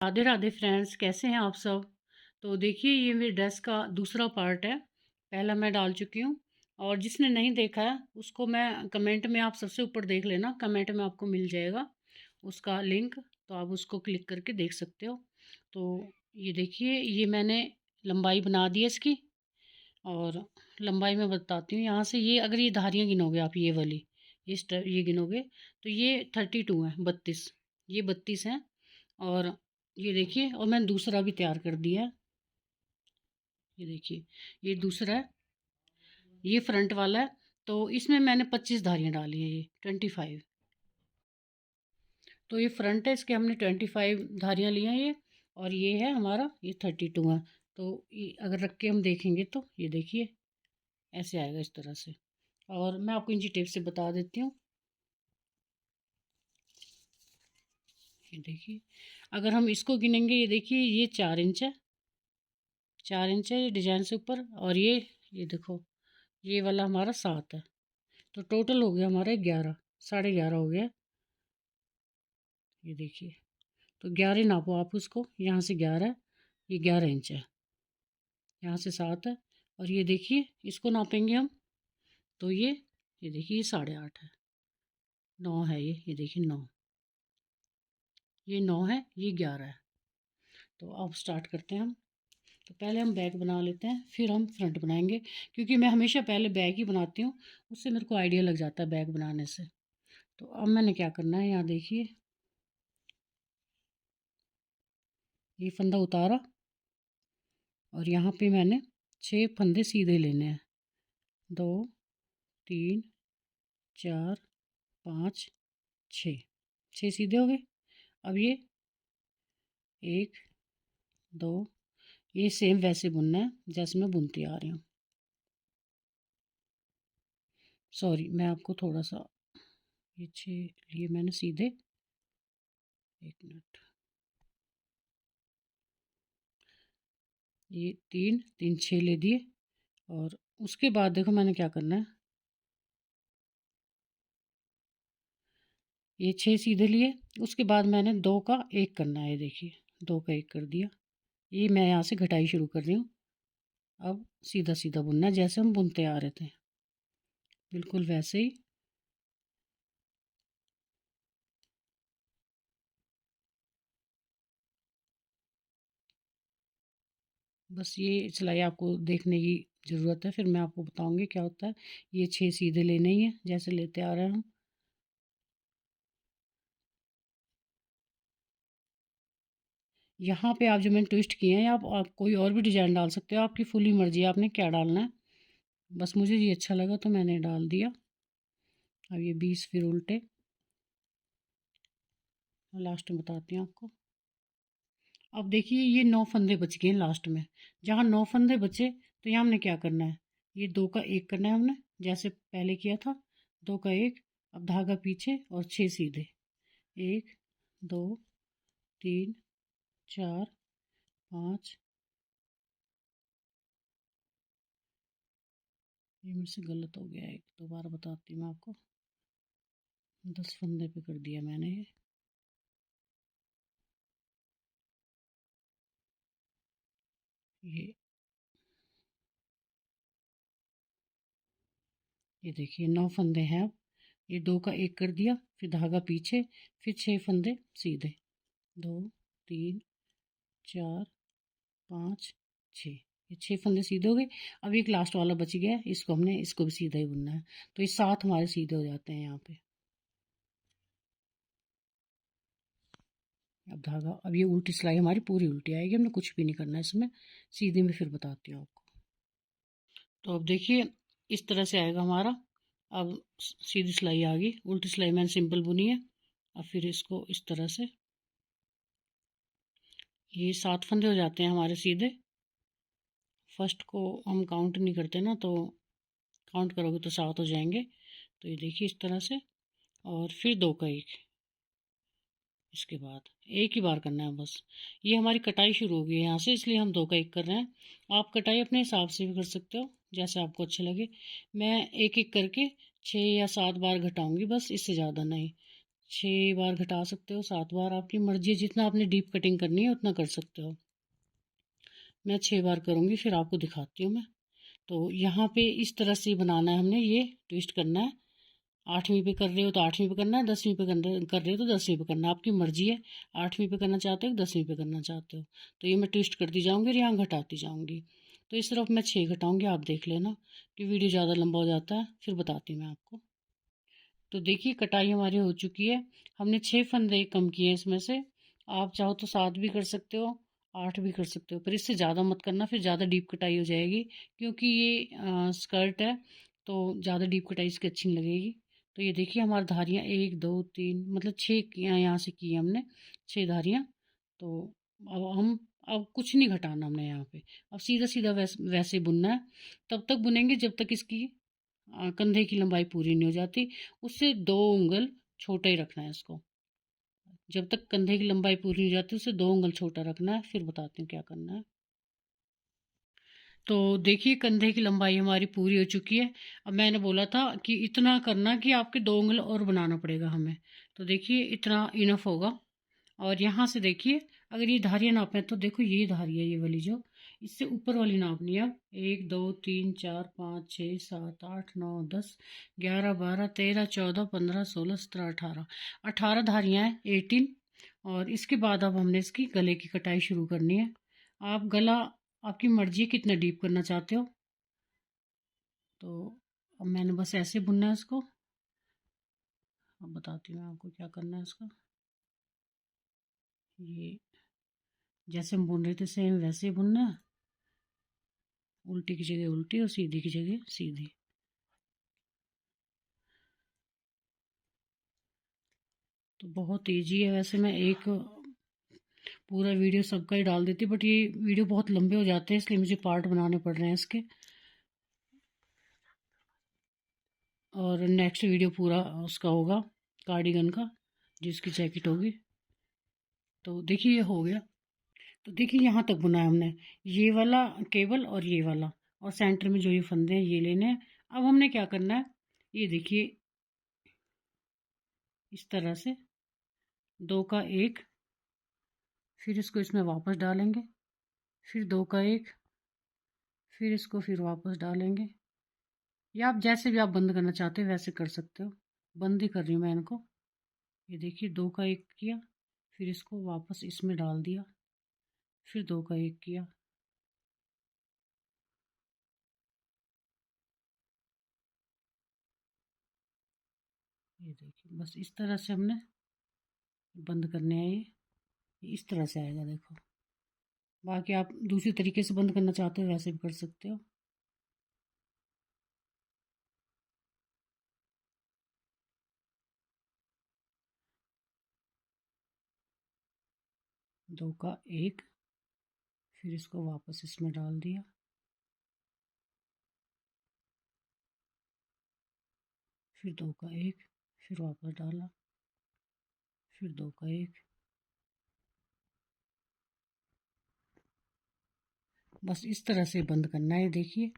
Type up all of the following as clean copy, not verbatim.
Radhe Radhe friends, कैसे हैं आप सब। तो देखिए, ये मेरी ड्रेस का दूसरा पार्ट है। पहला मैं डाल चुकी हूँ और जिसने नहीं देखा है उसको मैं कमेंट में, आप सबसे ऊपर देख लेना, कमेंट में आपको मिल जाएगा उसका लिंक, तो आप उसको क्लिक करके देख सकते हो। तो ये देखिए, ये मैंने लंबाई बना दी है इसकी। और लंबाई मैं बताती हूँ यहाँ से। ये अगर ये धारियाँ गिनोगे आप, ये वाली, ये गिनोगे तो ये 32 है, 32, ये 32 है। और ये देखिए, और मैंने दूसरा भी तैयार कर दिया है। ये देखिए, ये दूसरा है, ये फ्रंट वाला है। तो इसमें मैंने 25 धारियाँ डाली है, ये 25। तो ये फ्रंट है, इसके हमने 25 धारियाँ ली हैं ये। और ये है हमारा, ये 32 है। तो ये अगर रख के हम देखेंगे तो ये देखिए ऐसे आएगा इस तरह से। और मैं आपको इंची टेप से बता देती हूँ। ये देखिए, अगर हम इसको गिनेंगे, ये देखिए, ये 4 इंच है, 4 इंच है ये डिजाइन से ऊपर। और ये देखो, ये वाला हमारा 7 है। तो टोटल हो गया हमारा 11, 11.5 हो गया। ये देखिए, तो 11 नापो आप उसको, यहाँ से 11 है, ये 11 इंच है, यहाँ से 7 है। और ये देखिए, इसको नापेंगे हम, तो ये देखिए, ये 8.5 है, 9 है, ये देखिए 9, ये 9 है, ये 11 है। तो अब स्टार्ट करते हैं हम। तो पहले हम बैक बना लेते हैं, फिर हम फ्रंट बनाएंगे, क्योंकि मैं हमेशा पहले बैक ही बनाती हूँ, उससे मेरे को आइडिया लग जाता है बैक बनाने से। तो अब मैंने क्या करना है, यहाँ देखिए, ये फंदा उतारा और यहाँ पे मैंने 6 फंदे सीधे लेने हैं। 2, 3, 4, 5, 6, 6 सीधे हो गए। अब ये 1, 2, ये सेम वैसे बुनना है जैसे मैं बुनती आ रही हूँ। सॉरी, मैं आपको थोड़ा सा, ये 6 लिए मैंने सीधे, 1 मिनट, ये 3, 3, 6 ले दिए। और उसके बाद देखो मैंने क्या करना है, ये 6 सीधे लिए, उसके बाद मैंने 2 का 1 करना है। देखिए, 2 का 1 कर दिया। ये मैं यहाँ से घटाई शुरू कर रही हूँ। अब सीधा सीधा बुनना है जैसे हम बुनते आ रहे थे, बिल्कुल वैसे ही। बस ये सिलाई आपको देखने की ज़रूरत है, फिर मैं आपको बताऊंगी क्या होता है। ये 6 सीधे लेने ही है जैसे लेते आ रहे हैं हम। यहाँ पे आप जो मैंने ट्विस्ट किए हैं, आप कोई और भी डिज़ाइन डाल सकते हो, आपकी फुली मर्जी है आपने क्या डालना है। बस मुझे ये अच्छा लगा तो मैंने डाल दिया। अब ये 20 फिर उल्टे, लास्ट में बताती हूँ आपको। अब देखिए, ये 9 फंदे बच गए हैं लास्ट में। जहाँ 9 फंदे बचे, तो यहाँ हमने क्या करना है, ये 2 का 1 करना है हमने, जैसे पहले किया था, 2 का 1। अब धागा पीछे और 6 सीधे, 1, 2, 3, 4, 5, ये मेरे से गलत हो गया, एक दोबारा बताती हूँ मैं आपको। 10 फंदे पे कर दिया मैंने ये देखिए 9 फंदे हैं। अब ये 2 का 1 कर दिया, फिर धागा पीछे, फिर 6 फंदे सीधे, 2, 3, 4, 5, 6, ये 6 फंदे सीधे हो गए। अब एक लास्ट वाला बच गया है, इसको हमने, इसको भी सीधा ही बुनना है। तो ये 7 हमारे सीधे हो जाते हैं यहाँ पे। अब धागा, अब ये उल्टी सिलाई हमारी पूरी उल्टी आएगी, हमने कुछ भी नहीं करना है इसमें, सीधे में फिर बताती हूँ आपको। तो अब देखिए, इस तरह से आएगा हमारा। अब सीधी सिलाई आ गई, उल्टी सिलाई मैंने सिंपल बुनी है। अब फिर इसको इस तरह से, ये 7 फंदे हो जाते हैं हमारे सीधे। फर्स्ट को हम काउंट नहीं करते ना, तो काउंट करोगे तो 7 हो जाएंगे। तो ये देखिए इस तरह से। और फिर 2 का 1, इसके बाद एक ही बार करना है बस। ये हमारी कटाई शुरू हो गई है यहाँ से, इसलिए हम 2 का 1 कर रहे हैं। आप कटाई अपने हिसाब से भी कर सकते हो, जैसे आपको अच्छे लगे। मैं एक एक करके 6 या 7 बार घटाऊंगी बस, इससे ज़्यादा नहीं। 6 बार घटा सकते हो, 7 बार, आपकी मर्जी है, जितना आपने डीप कटिंग करनी है उतना कर सकते हो। मैं 6 बार करूँगी, फिर आपको दिखाती हूँ मैं। तो यहाँ पे इस तरह से बनाना है हमने, ये ट्विस्ट करना है। 8वीं पे कर रहे हो तो 8वीं पे करना है, 10वीं पे कर रहे हो तो 10वीं पे करना है, आपकी मर्जी है। 8वीं पे करना चाहते हो, 10वीं पे करना चाहते हो। तो ये मैं ट्विस्ट करती जाऊँगी और यहाँ घटाती जाऊँगी। तो इस तरफ मैं 6 घटाऊँगी, आप देख लेना कि वीडियो ज़्यादा लंबा हो जाता है, फिर बताती हूँ मैं आपको। तो देखिए कटाई हमारी हो चुकी है। हमने 6 फंदे कम किए हैं इसमें से। आप चाहो तो 7 भी कर सकते हो, 8 भी कर सकते हो, पर इससे ज़्यादा मत करना, फिर ज़्यादा डीप कटाई हो जाएगी। क्योंकि ये स्कर्ट है, तो ज़्यादा डीप कटाई इसकी अच्छी नहीं लगेगी। तो ये देखिए हमारी धारियाँ 1 2 3 मतलब 6 यहाँ से की हमने, 6 धारियाँ। तो अब कुछ नहीं घटाना हमने यहाँ पे। अब सीधा सीधा वैसे बुनना है। तब तक बुनेंगे जब तक इसकी कंधे की लंबाई पूरी नहीं हो जाती। उससे 2 उंगल छोटा ही रखना है इसको। जब तक कंधे की लंबाई पूरी नहीं हो जाती उससे 2 उंगल छोटा रखना है, फिर बताती हूँ क्या करना है। तो देखिए कंधे की लंबाई हमारी पूरी हो चुकी है। अब मैंने बोला था कि इतना करना कि आपके 2 उंगल और बनाना पड़ेगा हमें। तो देखिए इतना इनफ होगा। और यहाँ से देखिए अगर ये धारियाँ नापें तो देखो ये धारी है, ये वाली जो, इससे ऊपर वाली नापनी है। अब 1 2 3 4 5 6 7 8 9 10 11 12 13 14 15 16 17 18 18 धारियाँ हैं, 18। और इसके बाद अब हमने इसकी गले की कटाई शुरू करनी है। आप गला आपकी मर्जी है कितना डीप करना चाहते हो। तो अब मैंने बस ऐसे बुनना है इसको। अब बताती हूँ आपको क्या करना है इसका। ये जैसे हम बुन रहे थे सेम वैसे ही बुनना है, उल्टी की जगह उल्टी और सीधी की जगह सीधी। तो बहुत ईजी है वैसे, मैं एक पूरा वीडियो सबका ही डाल देती, बट ये वीडियो बहुत लंबे हो जाते हैं इसलिए मुझे पार्ट बनाने पड़ रहे हैं इसके। और नेक्स्ट वीडियो पूरा उसका होगा कार्डिगन का, जिसकी जैकेट होगी। तो देखिए ये हो गया। तो देखिए यहाँ तक बुना है हमने, ये वाला केबल और ये वाला, और सेंटर में जो ये फंदे हैं ये लेने हैं। अब हमने क्या करना है, ये देखिए इस तरह से 2 का 1, फिर इसको इसमें वापस डालेंगे, फिर 2 का 1, फिर इसको फिर वापस डालेंगे। या आप जैसे भी आप बंद करना चाहते हो वैसे कर सकते हो। बंद ही कर रही हूँ मैं इनको। ये देखिए 2 का 1 किया, फिर इसको वापस इसमें डाल दिया, फिर 2 का 1 किया। ये देखिए बस इस तरह से हमने बंद करने हैं ये इस तरह से आएगा देखो। बाकी आप दूसरी तरीके से बंद करना चाहते हो वैसे भी कर सकते हो। 2 का 1, फिर इसको वापस इसमें डाल दिया, फिर 2 का 1, फिर वापस डाला, फिर 2 का 1। बस इस तरह से बंद करना है देखिए।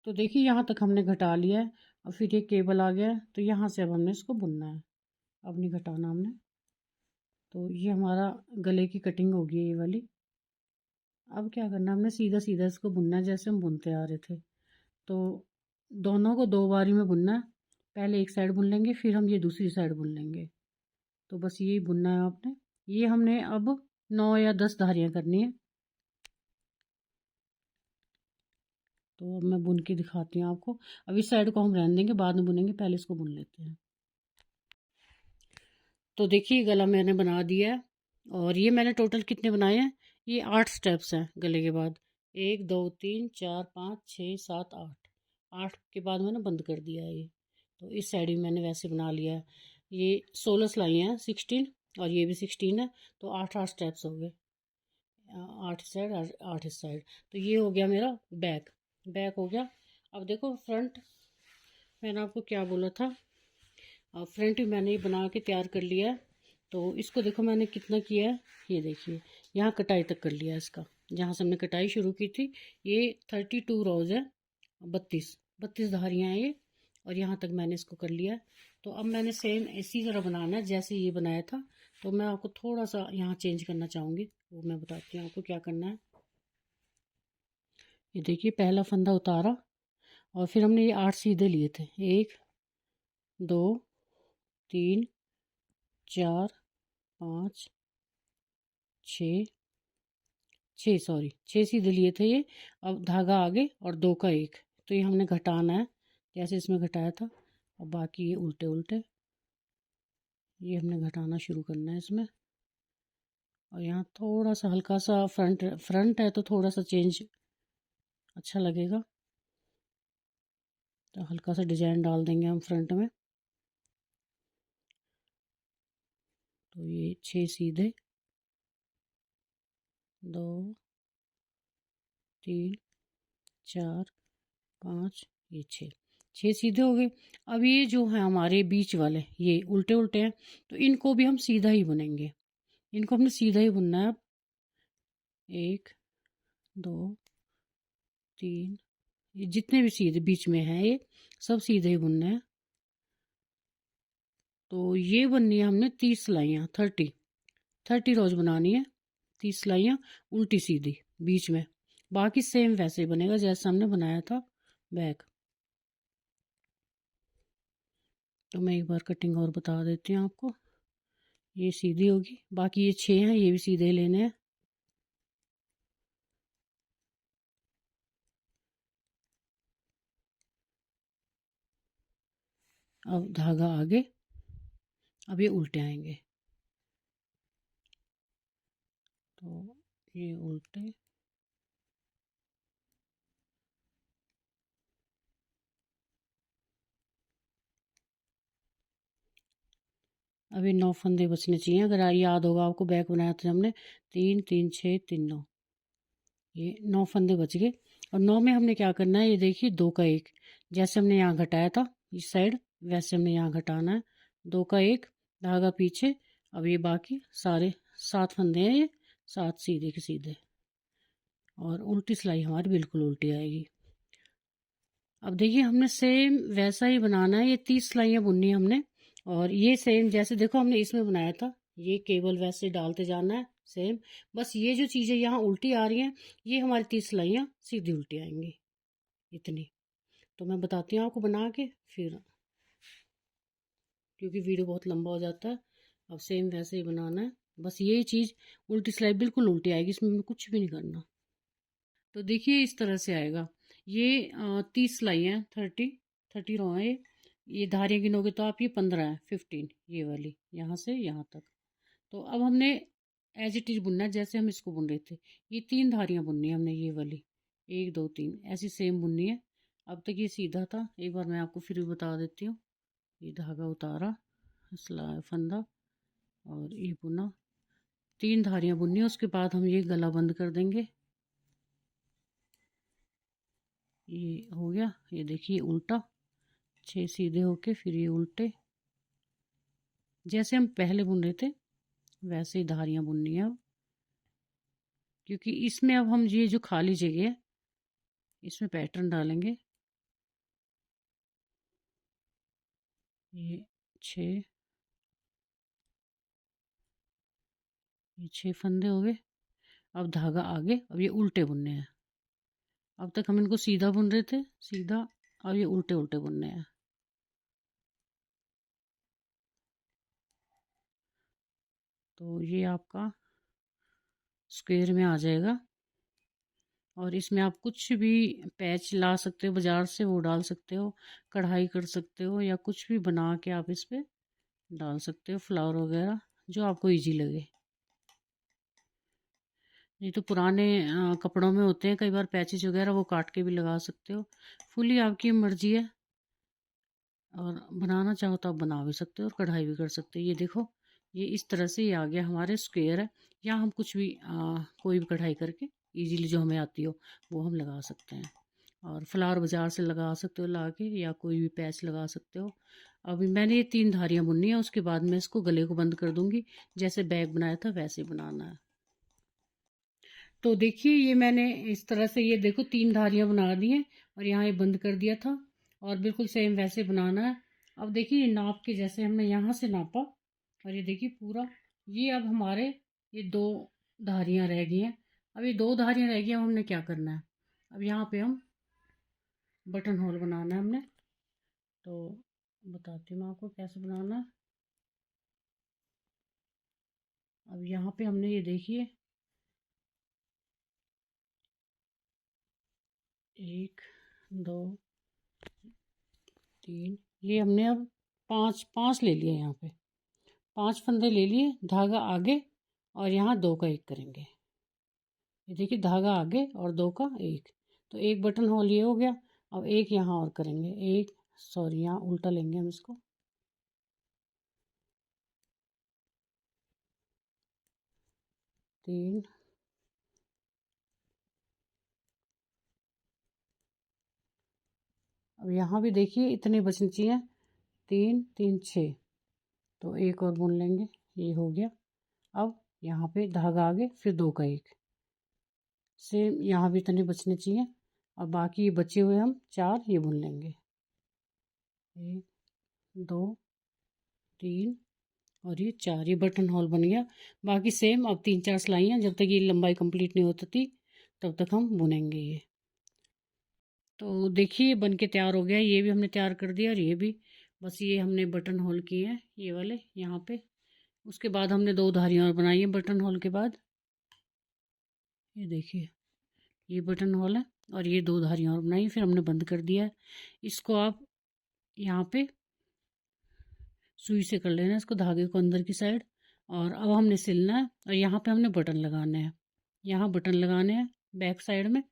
तो देखिए यहाँ तक हमने घटा लिया है। और फिर ये केबल आ गया है, तो यहाँ से अब हमने इसको बुनना है, अब नहीं घटाना हमने। तो ये हमारा गले की कटिंग होगी ये वाली। अब क्या करना है, हमने सीधा सीधा इसको बुनना है जैसे हम बुनते आ रहे थे। तो दोनों को 2 बारी में बुनना है। पहले एक साइड बुन लेंगे, फिर हम ये दूसरी साइड बुन लेंगे। तो बस यही बुनना है आपने। ये हमने अब 9 या 10 धारियाँ करनी है। तो अब मैं बुन के दिखाती हूँ आपको। अब इस साइड को हम रहने देंगे, बाद में बुनेंगे, पहले इसको बुन लेते हैं। तो देखिए गला मैंने बना दिया है। और ये मैंने टोटल कितने बनाए हैं, ये 8 स्टेप्स हैं गले के बाद। 1 2 3 4 5 6 7 8, 8 के बाद मैंने बंद कर दिया है ये। तो इस साइड भी मैंने वैसे बना लिया है। ये 16 सिलाइयाँ हैं, 16, और ये भी 16 है। तो 8 8 स्टेप्स हो गए, 8 इस साइड 8 इस साइड। तो ये हो गया मेरा बैक, बैक हो गया। अब देखो फ्रंट, मैंने आपको क्या बोला था, फ्रंट भी मैंने बना के तैयार कर लिया है। तो इसको देखो मैंने कितना किया है, ये देखिए यहाँ कटाई तक कर लिया है इसका। जहाँ से हमने कटाई शुरू की थी, ये 32 रोज़ है, 32 धारियाँ हैं ये। और यहाँ तक मैंने इसको कर लिया। तो अब मैंने सेम इसी तरह बनाना है जैसे ये बनाया था। तो मैं आपको थोड़ा सा यहाँ चेंज करना चाहूँगी, वो मैं बताती हूँ आपको क्या करना है। ये देखिए पहला फंदा उतारा और फिर हमने ये 8 सीधे लिए थे, 1 2 3 4 5 6 6 सीधे लिए थे ये। अब धागा आगे और 2 का 1, तो ये हमने घटाना है जैसे इसमें घटाया था। अब बाकी ये उल्टे उल्टे ये हमने घटाना शुरू करना है इसमें। और यहाँ थोड़ा सा हल्का सा फ्रंट है तो थोड़ा सा चेंज अच्छा लगेगा, तो हल्का सा डिजाइन डाल देंगे हम फ्रंट में। तो ये 6 सीधे, 2 3 4 5, ये 6 सीधे हो गए। अब ये जो है हमारे बीच वाले ये उल्टे उल्टे हैं, तो इनको भी हम सीधा ही बुनेंगे। इनको हमने सीधा ही बुनना है। अब 1 2 3, ये जितने भी सीधे बीच में हैं ये सब सीधे ही बुनने हैं। तो ये बननी है हमने 30 सिलाइयाँ, 30 रोज बनानी है, 30 सिलाइयाँ उल्टी सीधी बीच में। बाकी सेम वैसे ही बनेगा जैसा हमने बनाया था बैक। तो मैं एक बार कटिंग और बता देती हूँ आपको। ये सीधी होगी, बाकी ये 6 हैं ये भी सीधे लेने हैं। अब धागा आगे, अब ये उल्टे आएंगे, तो ये उल्टे, अभी 9 फंदे बचने चाहिए। अगर याद होगा आपको बैक बनाया था हमने 3 3 6 3 9, ये 9 फंदे बच गए। और 9 में हमने क्या करना है, ये देखिए 2 का 1, जैसे हमने यहाँ घटाया था इस साइड वैसे हमने यहाँ घटाना है। 2 का 1 धागा पीछे। अब ये बाकी सारे 7 फंदे हैं, ये 7 सीधे के सीधे, और उल्टी सिलाई हमारी बिल्कुल उल्टी आएगी। अब देखिए हमने सेम वैसा ही बनाना है, ये 30 सिलाइयाँ बुननी है हमने। और ये सेम जैसे देखो हमने इसमें बनाया था, ये केवल वैसे डालते जाना है सेम। बस ये जो चीज़ें यहाँ उल्टी आ रही हैं ये हमारी 30 सिलाइयाँ सीधी उल्टी आएंगी, इतनी। तो मैं बताती हूँ आपको बना के फिर, क्योंकि वीडियो बहुत लंबा हो जाता है। अब सेम वैसे ही बनाना है, बस यही चीज़ उल्टी सिलाई बिल्कुल उल्टी आएगी, इसमें कुछ भी नहीं करना। तो देखिए इस तरह से आएगा। ये 30 सिलाई है, 30 रो है ये धारियाँ गिनोगे तो आप ये 15 है, 15 ये वाली यहाँ से यहाँ तक। तो अब हमने एज इट इज बुनना है जैसे हम इसको बुन रहे थे। ये 3 धारियाँ बुननी है हमने, ये वाली 1 2 3 ऐसी सेम बुननी है। अब तक ये सीधा था, एक बार मैं आपको फिर भी बता देती हूँ। ये धागा उतारा, फंदा, और ये बुना, 3 धारियाँ बुननी है। उसके बाद हम ये गला बंद कर देंगे। ये हो गया, ये देखिए उल्टा, 6 सीधे होके फिर ये उल्टे, जैसे हम पहले बुन रहे थे वैसे ही धारियाँ बुननी है अब। क्योंकि इसमें अब हम ये जो खाली जगह है इसमें पैटर्न डालेंगे। ये 6, ये 6 फंदे हो गए। अब धागा आगे, अब ये उल्टे बुनने हैं। अब तक हम इनको सीधा बुन रहे थे, सीधा, अब ये उल्टे उल्टे बुनने हैं। तो ये आपका स्क्वायर में आ जाएगा। और इसमें आप कुछ भी पैच ला सकते हो बाज़ार से, वो डाल सकते हो, कढ़ाई कर सकते हो, या कुछ भी बना के आप इस पर डाल सकते हो, फ्लावर वगैरह जो आपको इजी लगे। नहीं तो पुराने कपड़ों में होते हैं कई बार पैचेज वगैरह, वो काट के भी लगा सकते हो। फुली आपकी मर्जी है, और बनाना चाहो तो आप बना भी सकते हो और कढ़ाई भी कर सकते हो। ये देखो ये इस तरह से ये आ गया हमारे स्क्वायर है। या हम कुछ भी कोई भी कढ़ाई करके इजीली जो हमें आती हो वो हम लगा सकते हैं। और फ्लावर बाज़ार से लगा सकते हो ला के, या कोई भी पैच लगा सकते हो। अभी मैंने ये 3 धारियाँ बुननी है, उसके बाद मैं इसको गले को बंद कर दूँगी। जैसे बैग बनाया था वैसे बनाना है। तो देखिए ये मैंने इस तरह से, ये देखो 3 धारियाँ बना दी हैं और यहाँ ये बंद कर दिया था। और बिल्कुल सेम वैसे बनाना है। अब देखिए नाप के, जैसे हमने यहाँ से नापा और ये देखिए पूरा, ये अब हमारे ये दो धारियाँ रह गई हैं। अब ये दो धारियाँ रह गई, अब हमने क्या करना है, अब यहाँ पे हम बटन होल बनाना है हमने। तो बताती हूँ मैं आपको कैसे बनाना है। अब यहाँ पे हमने ये देखिए 1 2 3, ये हमने अब पाँच पाँच ले लिए, यहाँ पे 5 फंदे ले लिए, धागा आगे और यहाँ 2 का 1 करेंगे। ये देखिए धागा आगे और 2 का 1, तो एक बटन होल ये हो गया। अब एक यहाँ और करेंगे, एक सॉरी यहाँ उल्टा लेंगे हम इसको, 3, अब यहाँ भी देखिए इतने बचने चाहिए, 3 3 6, तो एक और बुन लेंगे, ये हो गया। अब यहाँ पे धागा आगे फिर 2 का 1, सेम यहाँ भी इतने बचने चाहिए। और बाकी बचे हुए हम 4 ये बुन लेंगे, 1 2 3 और ये 4, ये बटन होल बन गया। बाकी सेम अब 3 4 सिलाइयाँ, जब तक ये लंबाई कंप्लीट नहीं होती तब तक हम बुनेंगे ये। तो देखिए बन के तैयार हो गया, ये भी हमने तैयार कर दिया और ये भी, बस ये हमने बटन होल किए हैं ये वाले यहाँ पे। उसके बाद हमने 2 धारियाँ और बनाई हैं बटन होल के बाद। ये देखिए ये बटन होल है और ये 2 धारियाँ और बनाई, फिर हमने बंद कर दिया है। इसको आप यहाँ पे सुई से कर लेना है इसको, धागे को अंदर की साइड। और अब हमने सिलना है और यहाँ पे हमने बटन लगाने हैं, यहाँ बटन लगाने हैं बैक साइड में,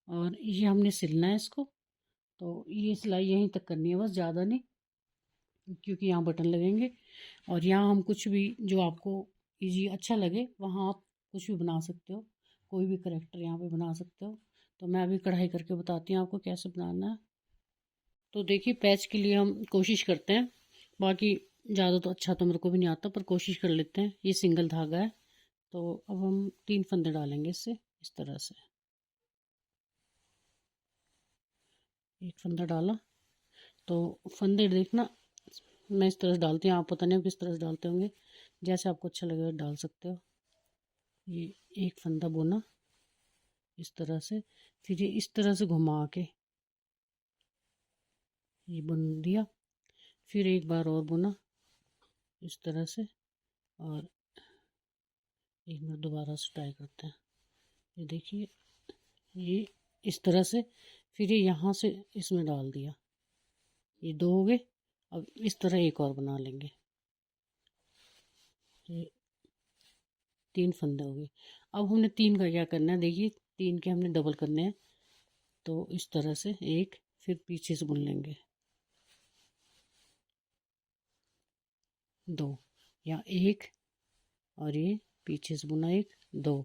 और ये हमने सिलना है इसको। तो ये सिलाई यहीं तक करनी है बस, ज़्यादा नहीं, क्योंकि यहाँ बटन लगेंगे। और यहाँ हम कुछ भी जो आपको इजी अच्छा लगे वहाँ आप कुछ भी बना सकते हो, कोई भी करेक्टर यहाँ पे बना सकते हो। तो मैं अभी कढ़ाई करके बताती हूँ आपको कैसे बनाना है। तो देखिए पैच के लिए हम कोशिश करते हैं, बाकी ज़्यादा तो अच्छा तो मेरे को भी नहीं आता, पर कोशिश कर लेते हैं। ये सिंगल धागा है, तो अब हम 3 फंदे डालेंगे इससे, इस तरह से। एक फंदा डाला, तो फंदे देखना मैं इस तरह से डालती हूँ, आप पता नहीं किस तरह से डालते होंगे, जैसे आपको अच्छा लगे डाल सकते हो। ये एक फंदा बुना इस तरह से, फिर ये इस तरह से घुमा के ये बुन दिया, फिर एक बार और बुना इस तरह से, और एक मिनट दोबारा से ट्राई करते हैं। ये देखिए ये इस तरह से, फिर ये यहाँ से इसमें डाल दिया, ये 2 हो गए। अब इस तरह एक और बना लेंगे, ये 3 फंदे हो गए। अब हमने 3 का क्या करना है, देखिए 3 के हमने डबल करने हैं, तो इस तरह से एक, फिर पीछे से बुन लेंगे 2, या एक, और ये पीछे से बुना 1 2,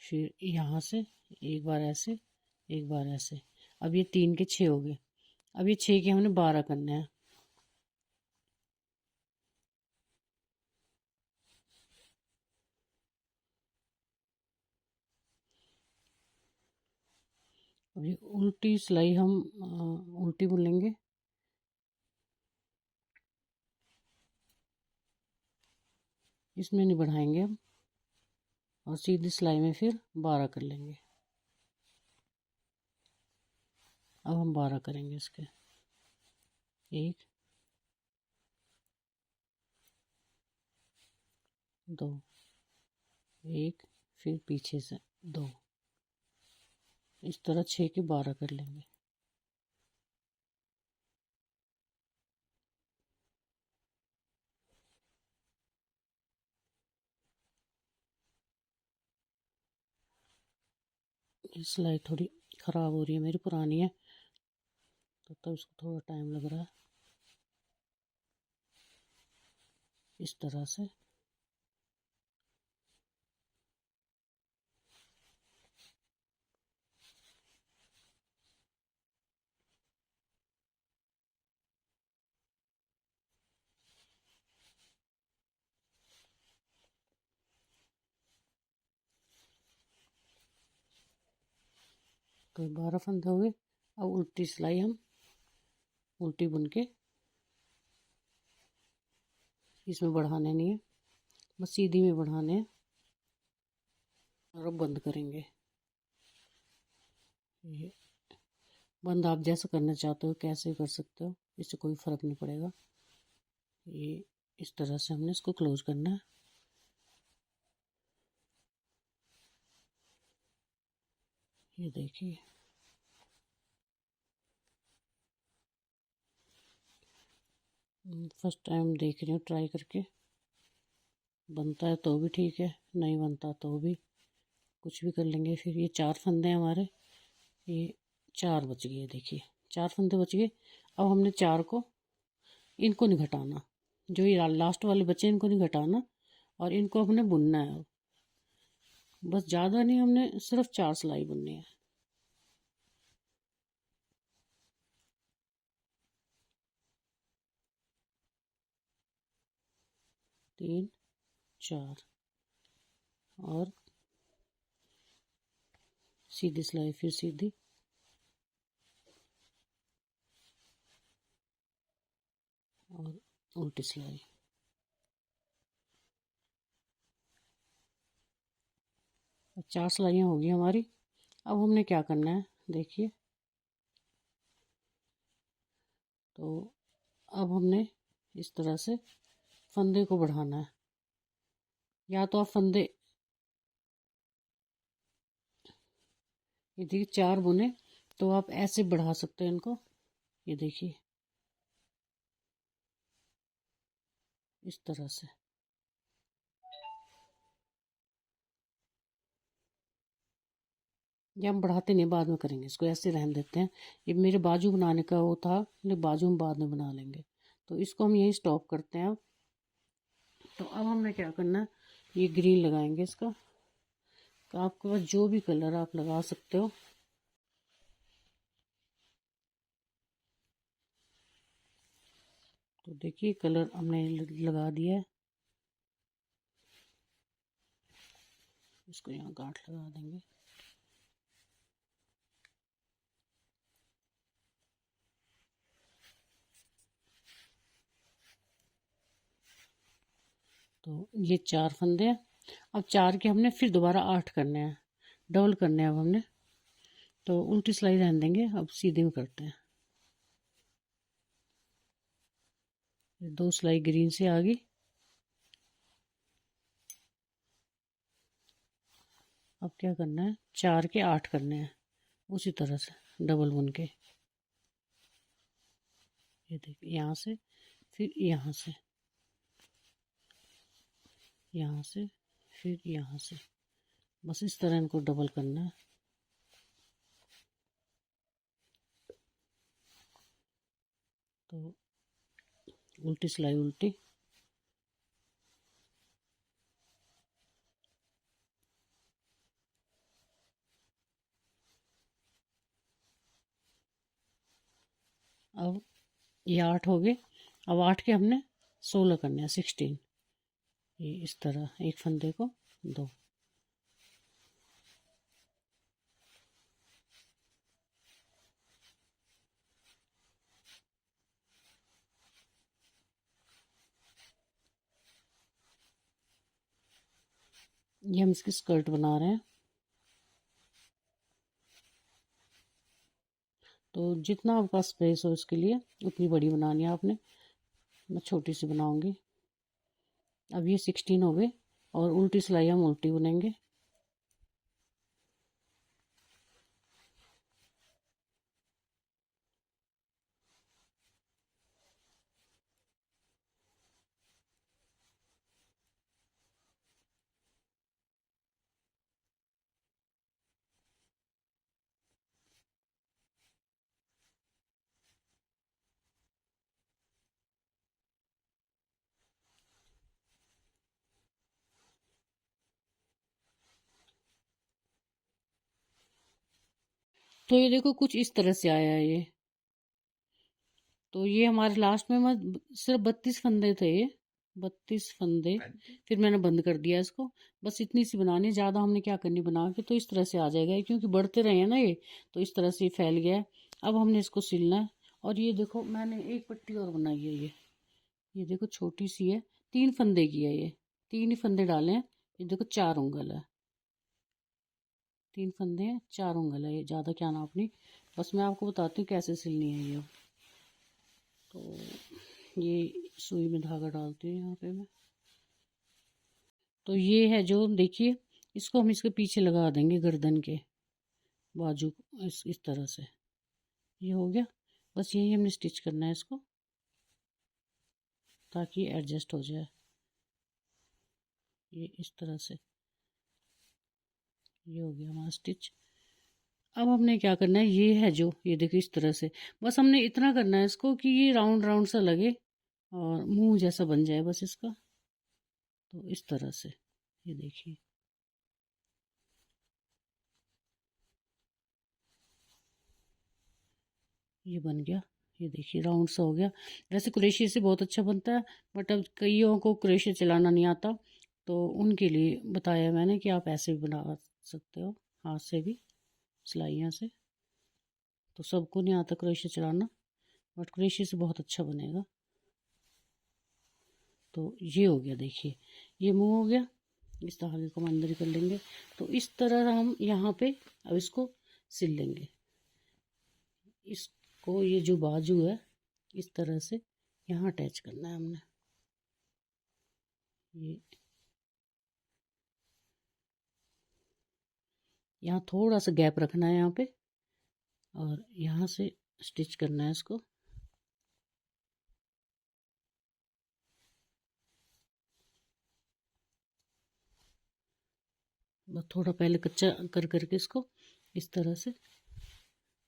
फिर यहाँ से एक बार ऐसे, एक बार ऐसे। अब ये 3 के 6 हो गए। अब ये 6 के हमने 12 करने हैं। अब ये उल्टी सिलाई हम उल्टी बुन लेंगे, इसमें नहीं बढ़ाएंगे हम, और सीधी सिलाई में फिर 12 कर लेंगे। अब हम 12 करेंगे इसके, 1 2 1, फिर पीछे से 2, इस तरह 6 के 12 कर लेंगे। ये सिलाई थोड़ी ख़राब हो रही है मेरी, पुरानी है, तो इसको थोड़ा टाइम लग रहा है। इस तरह से तो 12 फंदे हो गए। अब उल्टी सिलाई हम उल्टी बुन के, इसमें बढ़ाने नहीं है, बस सीधी में बढ़ाने हैं। और अब बंद करेंगे। ये बंद आप जैसे करना चाहते हो कैसे कर सकते हो, इससे कोई फ़र्क नहीं पड़ेगा। ये इस तरह से हमने इसको क्लोज करना है। ये देखिए, फर्स्ट टाइम देख रही हूँ ट्राई करके, बनता है तो भी ठीक है, नहीं बनता तो भी कुछ भी कर लेंगे। फिर ये 4 फंदे हमारे, ये 4 बच गए, देखिए 4 फंदे बच गए। अब हमने 4 को, इनको नहीं घटाना, जो ये लास्ट वाले बचे इनको नहीं घटाना, और इनको हमने बुनना है। अब बस ज़्यादा नहीं, हमने सिर्फ 4 सिलाई बुननी है। तीन, 4 और सीधी सिलाई, फिर सीधी, और उल्टी सिलाई। अब 4 सिलाइयाँ होगी हमारी। अब हमने क्या करना है देखिए, तो अब हमने इस तरह से फंदे को बढ़ाना है। या तो आप फंदे, ये देखिए 4 बुने, तो आप ऐसे बढ़ा सकते हैं इनको। ये देखिए इस तरह से। ये हम बढ़ाते नहीं, बाद में करेंगे, इसको ऐसे रहने देते हैं। ये मेरे बाजू बनाने का वो था, लेकिन बाजू हम बाद में बना लेंगे, तो इसको हम यहीं स्टॉप करते हैं अब। तो अब हमने क्या करना है, ये ग्रीन लगाएंगे इसका। तो आपके पास जो भी कलर आप लगा सकते हो। तो देखिए कलर हमने लगा दिया है, इसको यहाँ गांठ लगा देंगे। तो ये 4 फंदे हैं। अब 4 के हमने फिर दोबारा 8 करने हैं, डबल करने हैं अब हमने। तो उल्टी सिलाई रहने देंगे, अब सीधे में करते हैं। 2 सिलाई ग्रीन से आ गई। अब क्या करना है, 4 के 8 करने हैं उसी तरह से डबल बुन के। ये देखिए यहाँ से, फिर यहाँ से, यहाँ से, फिर यहाँ से, बस इस तरह इनको डबल करना है। तो उल्टी सिलाई उल्टी, अब ये 8 हो गए। अब 8 के हमने 16 करने हैं, 16। ये इस तरह एक फंदे को 2। ये हम इसकी स्कर्ट बना रहे हैं। तो जितना आपके पास स्पेस हो इसके लिए उतनी बड़ी बनानी है आपने, मैं छोटी सी बनाऊंगी। अब ये 16 हो गए, और उल्टी सिलाई हम उल्टी बुनेंगे। तो ये देखो कुछ इस तरह से आया है ये। तो ये हमारे लास्ट में सिर्फ 32 फंदे थे, ये 32 फंदे। फिर मैंने बंद कर दिया इसको। बस इतनी सी बनानी है, ज़्यादा हमने क्या करनी बना के। तो इस तरह से आ जाएगा, क्योंकि बढ़ते रहे हैं ना ये, तो इस तरह से फैल गया है। अब हमने इसको सिलना है, और ये देखो मैंने एक पट्टी और बनाई है, ये देखो छोटी सी है, 3 फंदे की है ये, 3 ही फंदे डाले हैं। ये देखो 4 उंगल है, 3 फंदे हैं, 4 उंगल है, ये ज़्यादा क्या नापनी। बस मैं आपको बताती हूँ कैसे सिलनी है ये। तो ये सुई में धागा डालती हूँ यहाँ पे मैं। तो ये है जो देखिए, इसको हम इसके पीछे लगा देंगे गर्दन के बाजू, इस तरह से। ये हो गया, बस यही हमने स्टिच करना है इसको ताकि एडजस्ट हो जाए। ये इस तरह से, ये हो गया हमारा स्टिच। अब हमने क्या करना है, ये है जो, ये देखिए इस तरह से, बस हमने इतना करना है इसको कि ये राउंड राउंड सा लगे और मुंह जैसा बन जाए बस इसका। तो इस तरह से ये देखिए, ये बन गया। ये देखिए राउंड सा हो गया। वैसे क्रोशिया से बहुत अच्छा बनता है, बट अब कईयों को क्रोशिया चलाना नहीं आता, तो उनके लिए बताया मैंने कि आप ऐसे भी बना सकते हो, हाथ से भी, सिलाइयों से। तो सबको नहीं आता क्रोशिया चलाना, बट क्रोशिया से बहुत अच्छा बनेगा। तो ये हो गया, देखिए ये मुंह हो गया। इस धागे को हम अंदर ही कर लेंगे। तो इस तरह हम यहाँ पे अब इसको सिल लेंगे। इसको, ये जो बाजू है इस तरह से यहाँ अटैच करना है हमने। ये यहाँ थोड़ा सा गैप रखना है यहाँ पे, और यहाँ से स्टिच करना है इसको। बस थोड़ा पहले कच्चा कर करके इसको इस तरह से,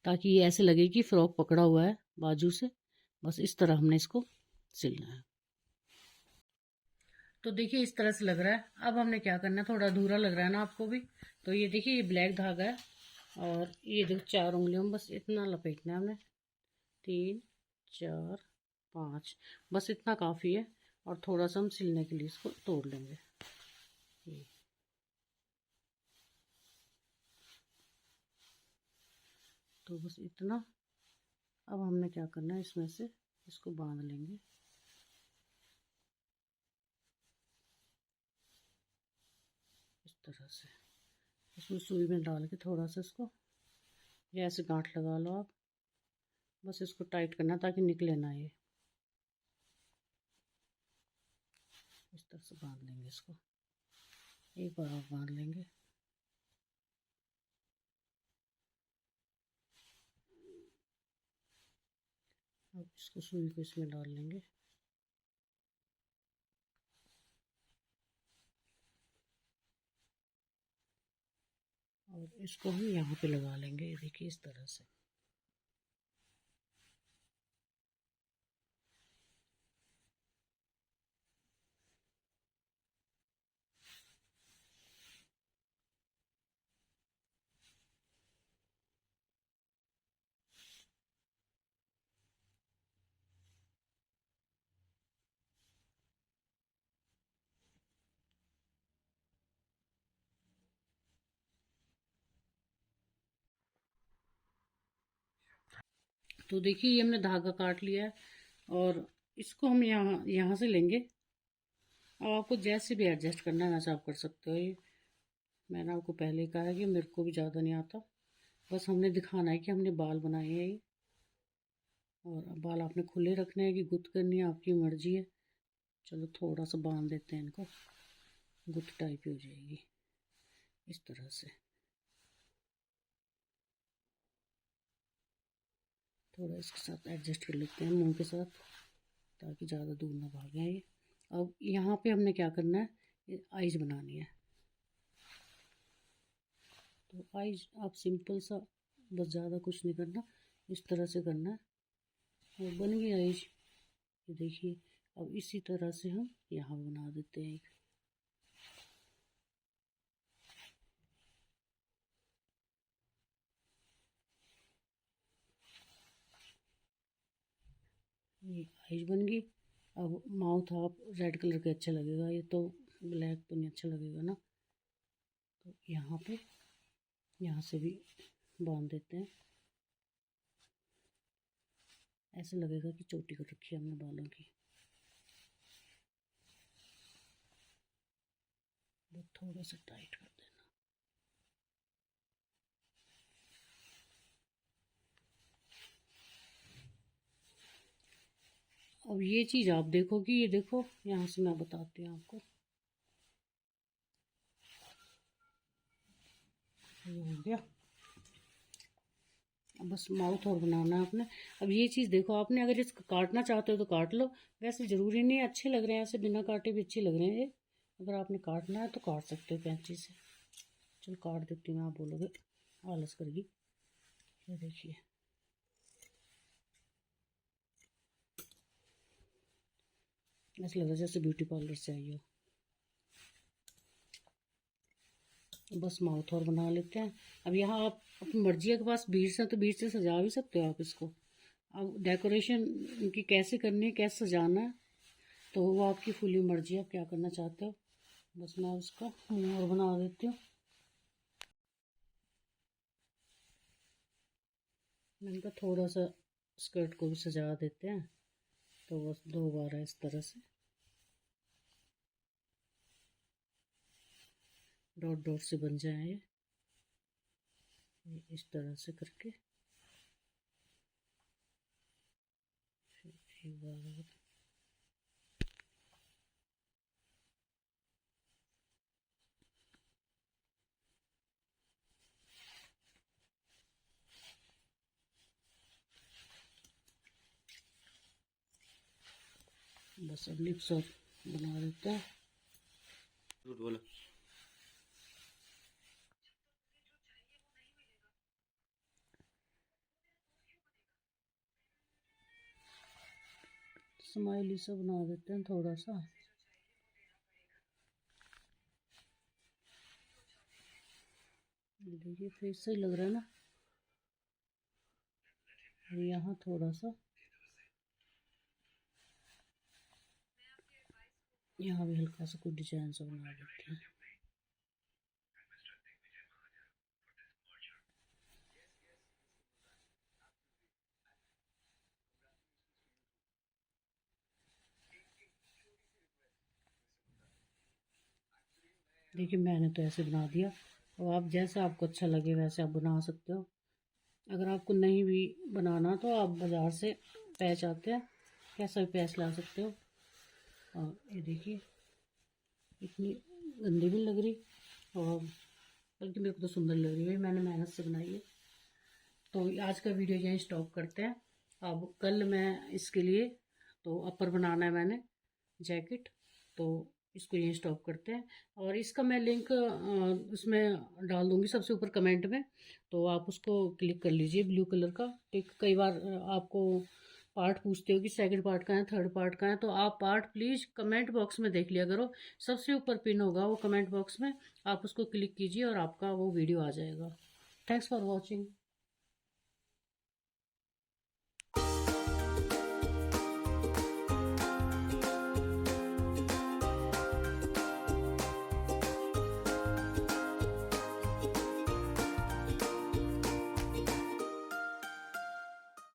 ताकि ये ऐसे लगे कि फ्रॉक पकड़ा हुआ है बाजू से। बस इस तरह हमने इसको सिलना है। तो देखिए इस तरह से लग रहा है। अब हमने क्या करना है, थोड़ा अधूरा लग रहा है ना आपको भी, तो ये देखिए ये ब्लैक धागा है, और ये देखो 4 उंगलियों में बस इतना लपेटना है हमने, 3 4 5, बस इतना काफ़ी है। और थोड़ा सा हम सिलने के लिए इसको तोड़ लेंगे। ये तो बस इतना। अब हमने क्या करना है, इसमें से इसको बांध लेंगे इस तरह से। इसमें सुई में डाल के थोड़ा सा इसको, या ऐसे गांठ लगा लो आप, बस इसको टाइट करना ताकि निकले ना ये। इस तरह से बांध लेंगे इसको, एक बार और बांध लेंगे। अब इसको, सुई को इसमें डाल लेंगे, और इसको हम यहाँ पे लगा लेंगे, देखिए इस तरह से। तो देखिए ये हमने धागा काट लिया है, और इसको हम यहाँ यहाँ से लेंगे। अब आपको जैसे भी एडजस्ट करना है वैसे आप कर सकते हो। ये मैंने आपको पहले ही कहा है कि मेरे को भी ज़्यादा नहीं आता, बस हमने दिखाना है कि हमने बाल बनाए हैं ये। और बाल आपने खुले रखने हैं कि गुत्त करनी है, आपकी मर्जी है। चलो थोड़ा सा बांध देते हैं इनको, गुत्त टाइप ही हो जाएगी इस तरह से। थोड़ा इसके साथ एडजस्ट कर लेते हैं मुंह के साथ, ताकि ज़्यादा दूर ना भागे ये। अब यहाँ पे हमने क्या करना है, ये आइज बनानी है। तो आइज आप सिंपल सा, बस ज़्यादा कुछ नहीं करना, इस तरह से करना है और बन गई आइज। ये देखिए, अब इसी तरह से हम यहाँ बना देते हैं एक। ये आइज बन गई। अब माउथ आप रेड कलर के अच्छा लगेगा, ये तो ब्लैक तो नहीं अच्छा लगेगा ना। तो यहाँ पे, यहाँ से भी बांध देते हैं। ऐसे लगेगा कि चोटी कर रखी है हमने बालों की। वो थोड़ा सा टाइट कर देना। अब ये चीज़ आप देखो कि ये देखो, यहाँ से मैं बताती हूँ आपको। ये हो गया। अब बस माउथ और बनाना है आपने। अब ये चीज़ देखो, आपने अगर इसको काटना चाहते हो तो काट लो, वैसे ज़रूरी नहीं है। अच्छे लग रहे हैं ऐसे, बिना काटे भी अच्छे लग रहे हैं ये। अगर आपने काटना है तो काट सकते हो कैंची से। चलो काट देती हूँ, आप बोलोगे आलस करेगी। ये देखिए, ऐसा लग रहा है जैसे ब्यूटी पार्लर से आई हो। बस माउथ और बना लेते हैं। अब यहाँ आप अपनी मर्जी के पास बीड्स हैं तो बीड्स से सजा भी सकते हो आप इसको। अब डेकोरेशन इनकी कैसे करनी है, कैसे सजाना है, तो वो आपकी फुली मर्जी है, आप क्या करना चाहते हो। बस मैं उसका मुँह और बना देती हूँ। मैंने कहा थोड़ा सा स्कर्ट को भी सजा देते हैं, तो बस 2 बार है इस तरह से डॉट डॉट से बन जाए ये इस तरह से करके। एक बार बस अब लिप्स और बना देते हैं। बोलो। स्माइली सा बना देते हैं थोड़ा सा। देखिए फेस सही लग रहा है ना। यहाँ थोड़ा सा, यहाँ भी हल्का सा कुछ डिजाइन सा बना देते हैं। देखिए मैंने तो ऐसे बना दिया। और आप जैसा आपको अच्छा लगे वैसे आप बना सकते हो। अगर आपको नहीं भी बनाना तो आप बाज़ार से पैच आते हैं, कैसा भी पैच ला सकते हो। और ये देखिए इतनी गंदी भी लग रही, और बल्कि मेरे को तो सुंदर लग रही है, मैंने मेहनत से बनाई है। तो आज का वीडियो यहीं स्टॉप करते हैं। अब कल मैं इसके लिए तो अपर बनाना है मैंने, जैकेट, तो इसको यहीं स्टॉप करते हैं। और इसका मैं लिंक उसमें डाल दूँगी सबसे ऊपर कमेंट में, तो आप उसको क्लिक कर लीजिए ब्लू कलर का। एक कई बार आपको पार्ट पूछते हो कि सेकंड पार्ट का है, थर्ड पार्ट का है, तो आप पार्ट प्लीज़ कमेंट बॉक्स में देख लिया करो। सबसे ऊपर पिन होगा वो कमेंट बॉक्स में, आप उसको क्लिक कीजिए और आपका वो वीडियो आ जाएगा। Thanks for watching.